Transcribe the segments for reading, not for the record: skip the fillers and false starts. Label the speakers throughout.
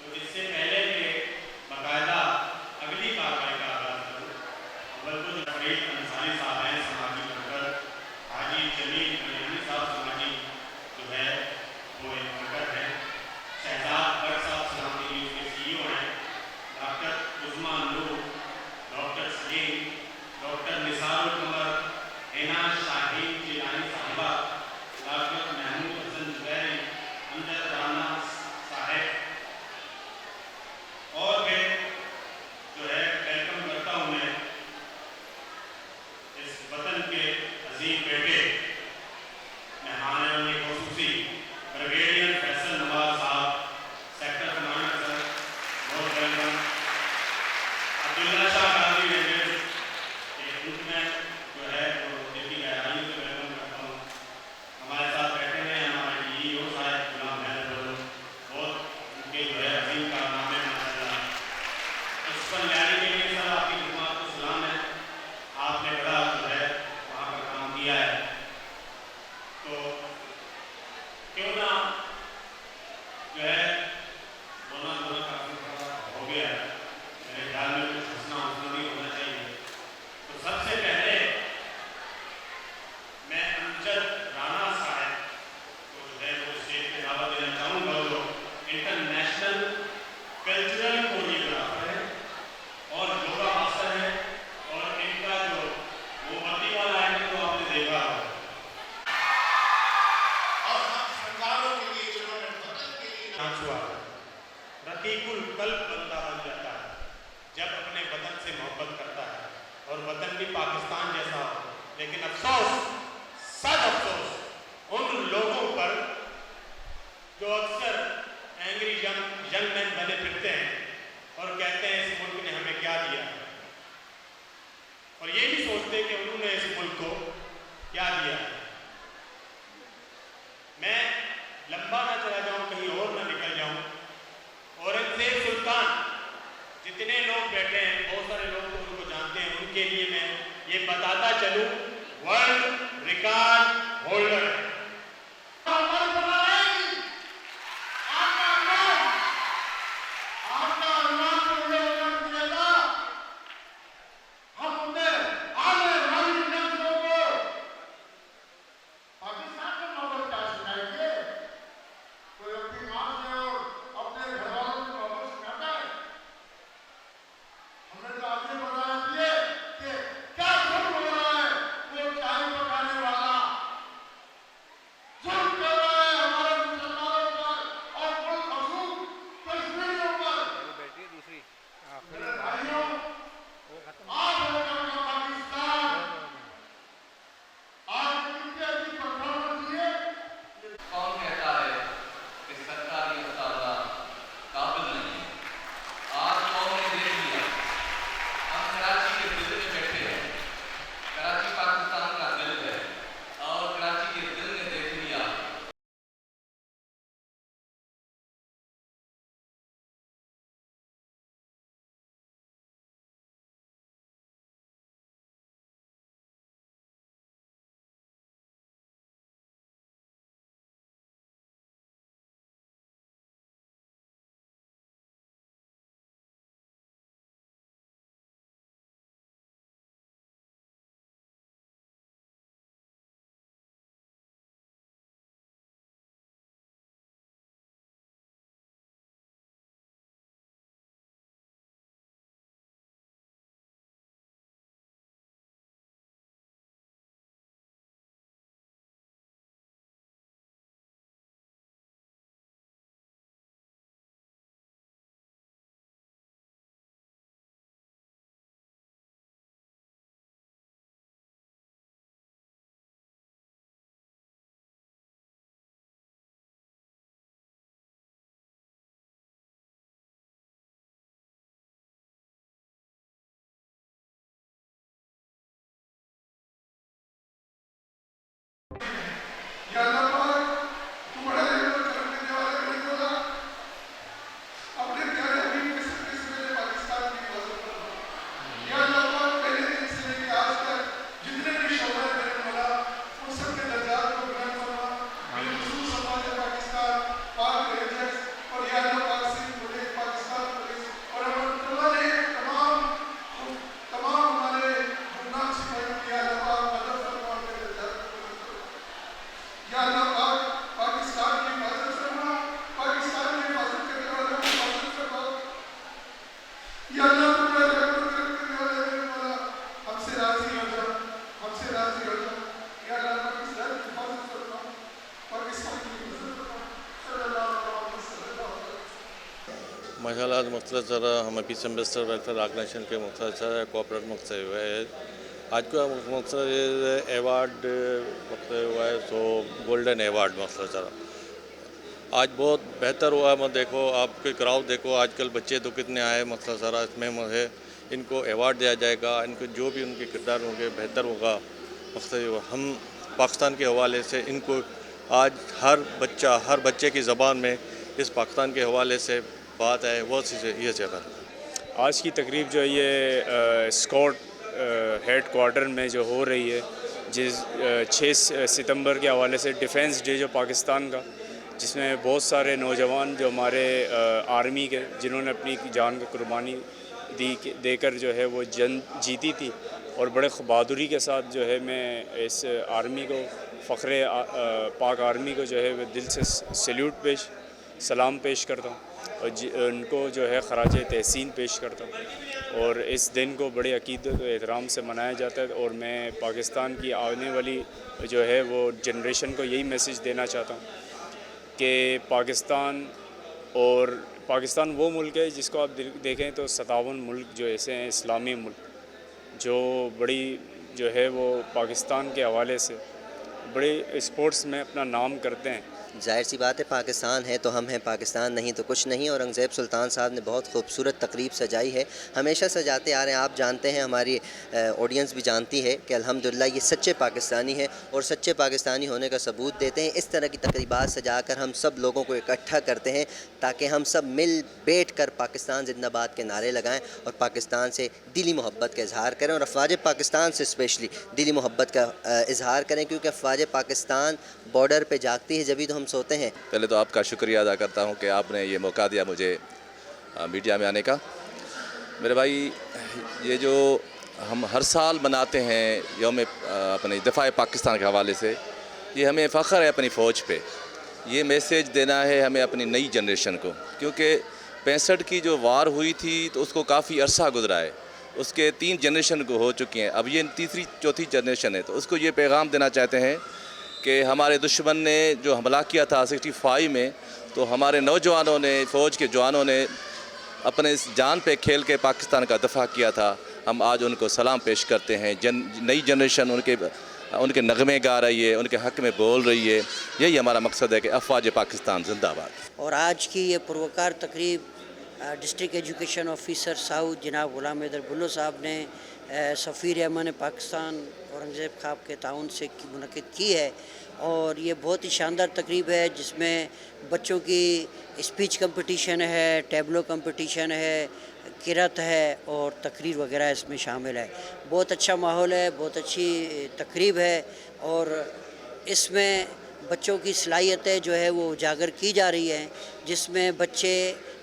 Speaker 1: तो इससे पहले कि बाकायदा अगली कार्रवाई का आगाज करूँ, अव्वल तो जो फरीद अंसारी साहब हैं, समाजी वर्कर, हाजी जमील कल्याणी साहब समाजी जो है वो एक वर्कर हैं, शहजाद बट साहब सलामती न्यूज़ के CEO हैं, डॉक्टर उस्मा नूर, डॉक्टर सलीम, डॉक्टर निसारुल कमर, हिना शाहीन जिलानी साहिबा, डॉक्टर महमूद हसन जुबैरी, अमजद राना साहेब, और फिर जो है वेलकम करता हूँ मैं इस वतन के अजीम बेटे मेहमान खुसूसी ब्रिगेडियर फैसल नवाज साहब, सेक्टर कमांडर सर, बहुत वेलकम। अब्दुल्ला शाह गाजी रेंजर्स के ग्रुप में जो है वो दिल्ली गहराइयों से वेलकम करता हूँ। हमारे साथ बैठे हुए हैं हमारे CEO साहब गुलाम महल, बहुत उनके जो है अजीम कारनामे माशाअल्लाह। उस पर लैरी के लिए सर आपकी खिदमत को सलाम है, आपने बड़ा जो है वहाँ पर काम किया है, तो क्यों ना जो है बोलना काफ़ी हो गया है, मेरे ख्याल में कुछ हंसना नहीं होना चाहिए। तो सबसे पहले मैं अमजद राना साहब को जो है वो स्टेज पे दावत देना चाहूँगा, जो इंटरनेशनल कल्चरल कोरियोग्राफर है और योगा मास्टर है, और इनका जो वो वर्दी वाला है तो आपने देखा होगा।
Speaker 2: और हम सरकारों के लिए जिन्होंने वतन के लिए
Speaker 1: हुआ रकीकुल कल्ब बंदा बन जाता है जब अपने वतन से मोहब्बत करता है, और वतन भी पाकिस्तान जैसा हो। लेकिन अफसोस, सद अफसोस उन लोगों पर जो अक्सर एंग्री यंग मैन बने फिरते हैं और कहते हैं इस मुल्क ने हमें क्या दिया, और ये भी सोचते कि उन्होंने इस मुल्क को क्या दिया। मैं लंबा ना चला जाऊं, कहीं और ना निकल जाऊं। औरंगजेब सुल्तान, जितने लोग बैठे हैं बहुत सारे लोग तो उनको जानते हैं, उनके लिए मैं ये बताता चलूं, वर्ल्ड रिकॉर्ड होल्डर है।
Speaker 3: माशाल्लाह मकसद सर हम अभी सेमेस्टर वेलफेयर ऑर्गेनाइजेशन के मकसद सर कॉपरेट मकसद हुआ है। आज का मकसद अवार्ड मकसद हुआ है सो गोल्डन अवार्ड मकसद सर आज बहुत बेहतर हुआ है। मैं देखो आपके क्राउड देखो आजकल बच्चे तो कितने आए मकसद सर इसमें मुझे इनको अवार्ड दिया जाएगा। इनको जो भी उनके किरदार होंगे बेहतर होगा। मकसद हम पाकिस्तान के हवाले से इनको आज हर बच्चे की ज़बान में इस पाकिस्तान के हवाले से बात है वो ये जगह।
Speaker 4: आज की तकरीब जो है ये स्कॉट हेड क्वार्टर में जो हो रही है जिस 6 सितंबर के हवाले से डिफेंस डे जो पाकिस्तान का, जिसमें बहुत सारे नौजवान जो हमारे आर्मी के जिन्होंने अपनी जान की कुर्बानी देकर जो है वो जंग जीती थी और बड़े बहादुरी के साथ जो है मैं इस आर्मी को फ़ख्रे पाक आर्मी को जो है वो दिल से सलाम पेश करता हूँ और उनको जो है खराज तहसीन पेश करता हूँ। और इस दिन को बड़े अकीदत और एहतराम से मनाया जाता है और मैं पाकिस्तान की आने वाली जो है वो जनरेशन को यही मैसेज देना चाहता हूँ कि पाकिस्तान वो मुल्क है जिसको आप देखें तो 57 मुल्क जो ऐसे हैं इस्लामी मुल्क जो बड़ी जो है वो पाकिस्तान के हवाले से बड़े स्पोर्ट्स में अपना नाम करते हैं।
Speaker 5: जाहिर सी बात है पाकिस्तान है तो हम हैं, पाकिस्तान नहीं तो कुछ नहीं। औरंगज़ेब सुल्तान साहब ने बहुत खूबसूरत तकरीब सजाई है, हमेशा सजाते आ रहे हैं। आप जानते हैं, हमारी ऑडियंस भी जानती है कि अल्हम्दुलिल्लाह ये सच्चे पाकिस्तानी हैं और सच्चे पाकिस्तानी होने का सबूत देते हैं। इस तरह की तकरीबात सजाकर हम सब लोगों को इकट्ठा करते हैं ताकि हम सब मिल बैठ कर पाकिस्तान जिंदाबाद के नारे लगाएँ और पाकिस्तान से दिली मोहब्बत का इजहार करें और अफवाज पाकिस्तान से स्पेशली दिली मोहब्बत का इजहार करें, क्योंकि अफवाज पाकिस्तान बॉर्डर पर जागती है जभी तो हम सोते हैं।
Speaker 6: पहले तो आपका शुक्रिया अदा करता हूं कि आपने ये मौका दिया मुझे मीडिया में आने का। मेरे भाई, ये जो हम हर साल मनाते हैं यौम अपने दिफा पाकिस्तान के हवाले से, ये हमें फ़ख्र है अपनी फ़ौज पे। ये मैसेज देना है हमें अपनी नई जनरेशन को, क्योंकि 65 की जो वार हुई थी तो उसको काफ़ी अरसा गुजरा है, उसके 3 जनरेशन को हो चुकी हैं, अब ये तीसरी चौथी जनरेशन है। तो उसको ये पैगाम देना चाहते हैं कि हमारे दुश्मन ने जो हमला किया था 65 में, तो हमारे नौजवानों ने, फ़ौज के जवानों ने अपने इस जान पे खेल के पाकिस्तान का दफ़ा किया था। हम आज उनको सलाम पेश करते हैं। नई जनरेशन उनके नगमे गा रही है, उनके हक़ में बोल रही है। यही हमारा मकसद है कि अफवाज पाकिस्तान जिंदाबाद।
Speaker 7: और आज की ये पुरवकार तकरीब डिस्ट्रिक्ट एजुकेशन ऑफिसर साउथ जनाब ग़ुलाम हैदर बुल्लो साहब ने सफ़ीर अमन पाकिस्तान औरंगज़ेब खाब के ताउन से मुनक़िद की है और ये बहुत ही शानदार तकरीब है जिसमें बच्चों की स्पीच कंपटीशन है, टैबलो कंपटीशन है, किरत है और तकरीर वगैरह इसमें शामिल है। बहुत अच्छा माहौल है, बहुत अच्छी तकरीब है और इसमें बच्चों की सलाहियतें जो है वो उजागर की जा रही हैं, जिसमें बच्चे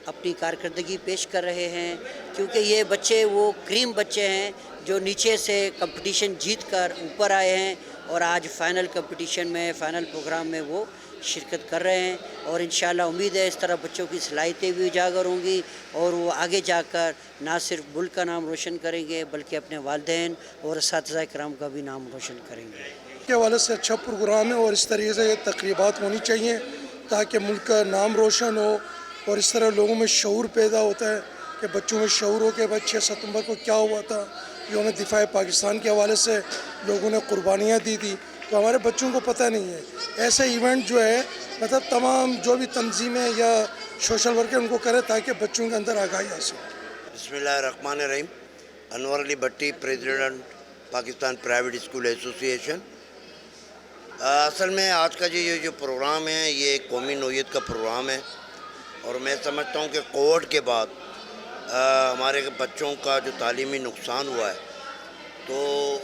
Speaker 7: अपनी कारकर्दगी पेश कर रहे हैं, क्योंकि ये बच्चे वो क्रीम बच्चे हैं जो नीचे से कंपटीशन जीत कर ऊपर आए हैं और आज फ़ाइनल कंपटीशन में, फ़ाइनल प्रोग्राम में वो शिरकत कर रहे हैं। और इंशाअल्लाह उम्मीद है इस तरह बच्चों की सलाहियतें भी उजागर होंगी और वो आगे जाकर ना सिर्फ मुल्क का नाम रोशन करेंगे बल्कि अपने वालिदैन और असातिज़ा किराम का भी नाम रोशन करेंगे।
Speaker 8: के हवाले से अच्छा प्रोग्राम है और इस तरीके से ये तकरीबात होनी चाहिए ताकि मुल्क का नाम रोशन हो और इस तरह लोगों में शऊर पैदा होता है कि बच्चों में शऊर हो कि भाई 6 सितंबर को क्या हुआ था, यौम दिफा पाकिस्तान के हवाले से लोगों ने कुर्बानियाँ दी थी, तो हमारे बच्चों को पता नहीं है। ऐसे इवेंट जो है मतलब तमाम जो भी तंजीमें या सोशल वर्कर उनको करें ताकि बच्चों के अंदर आगाही आ सके।
Speaker 9: बिस्मिल्लाहिर्रहमानिर्रहीम। Anwar Ali Bhatti, president Pakistan private school association. असल में आज का ये जो प्रोग्राम है ये कौमी नौइयत का प्रोग्राम है और मैं समझता हूँ कि कोविड के बाद हमारे बच्चों का जो तालीमी नुकसान हुआ है, तो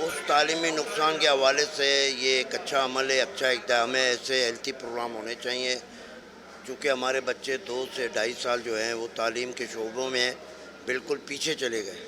Speaker 9: उस तालीमी नुकसान के हवाले से ये एक अच्छा अमल है, अच्छा इक़दाम है। ऐसे हेल्थी प्रोग्राम होने चाहिए, चूँकि हमारे बच्चे 2 से 2.5 साल जो हैं वो तालीम के शोबों में बिल्कुल पीछे चले गए।